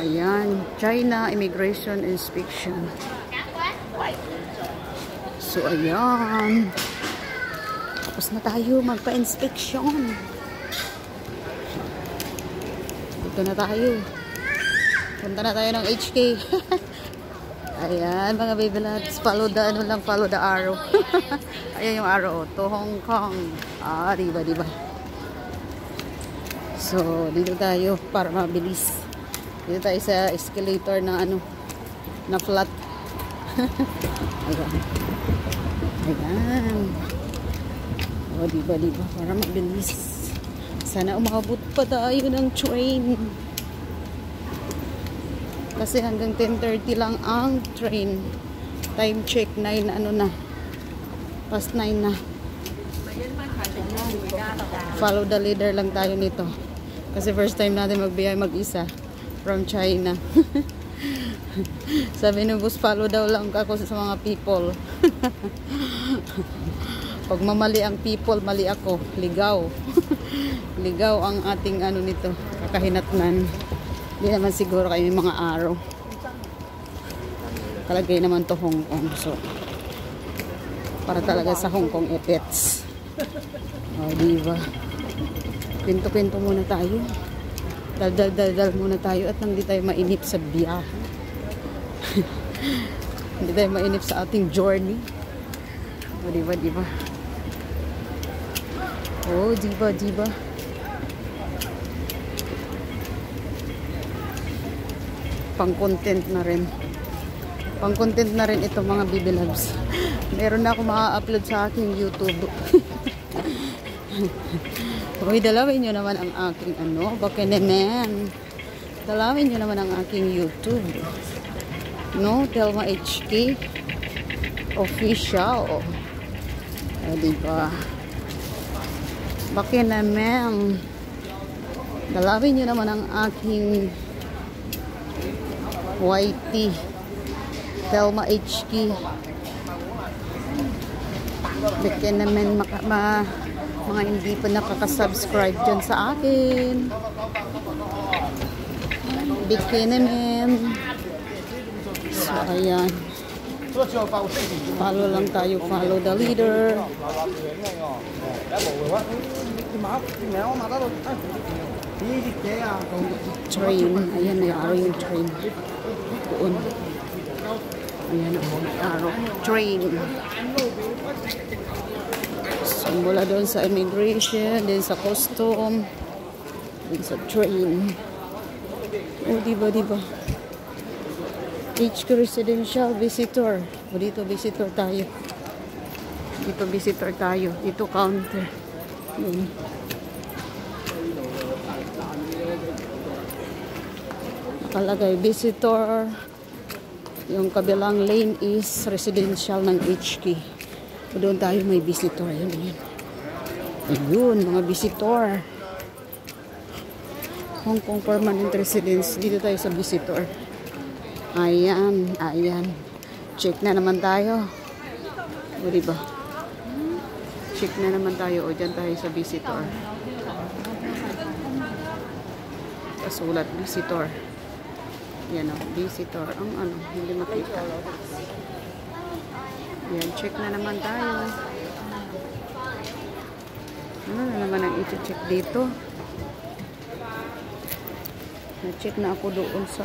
Ayan, China Immigration Inspection. So, ayan. Tapos na tayo magpa-inspection. Dito na tayo. Punta na tayo ng HK. Ayan, mga baby lads. Follow the arrow. Ayan yung arrow. To Hong Kong. Ah, diba. So, dito tayo para mabilis. Dito tayo sa escalator na na flat. Ayan. O, diba, para mabilis. Sana umabot pa tayo ng train. Kasi hanggang 10:30 lang ang train. Time check, 9 na. Past 9 na. Follow the leader lang tayo nito. Kasi first time natin magbiyay mag-isa from China. Sabi ng bus, follow daw lang ako sa mga people. Pag mamali ang people, mali ako. Ligaw. Ligaw ang ating nito, kakahinatnan. Hindi naman siguro kayo yung mga araw. Kalagay naman to Hong Kong. So, para talaga sa Hong Kong epets. O, diba? Pinto-pinto muna tayo. Dal muna tayo at hindi tayo mainip sa biyahe. Hindi tayo mainip sa ating journey. O, diba? O, diba? Pang-content na rin. Pang-content na rin ito mga baby loves. Meron na ako ma-upload sa aking YouTube. Uy, dalawin nyo naman ang aking baka naman. Dalawin nyo naman ang aking YouTube. No? Telma HK Official. Diba? Baka naman. Dalawin nyo naman ang aking YT Telma HK. Baka naman mga hindi pa nakaka-subscribe dyan sa akin. Bigyan naman. So, ayan. Follow lang tayo. Follow the leader. Train. Ayan, may araw yung train. Doon. Ayan, may araw. Train. Mula doon sa immigration, din sa custom, din sa train. O, diba? HQ Residential Visitor. O, dito visitor tayo. Dito counter. Yun. Nakalagay visitor. Yung kabilang lane is residential ng HQ. Doon tayo may visitor. Ayun, mga visitor. Hong Kong Permanent Residence. Dito tayo sa visitor. Ayan. Check na naman tayo. O, diba? Check na naman tayo. O, dyan tayo sa visitor. Kasulat, visitor. Yan o, visitor. Ang hindi makita. Yan, check na naman tayo. Ano na naman ang i-check dito? Na-check na ako doon sa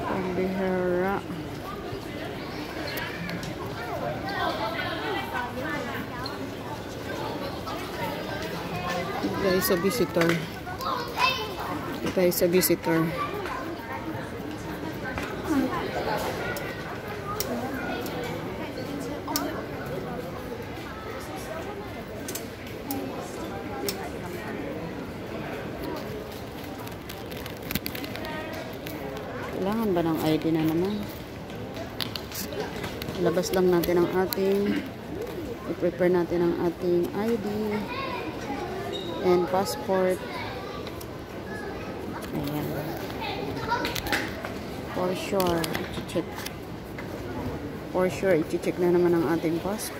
Pambihara. Tayo sa visitor. Tayo sa visitor. Kailangan ba ng ID na naman? Labas lang natin ang ating, i-prepare natin ang ating ID and passport. Ayan. For sure, i-check na naman ang ating passport.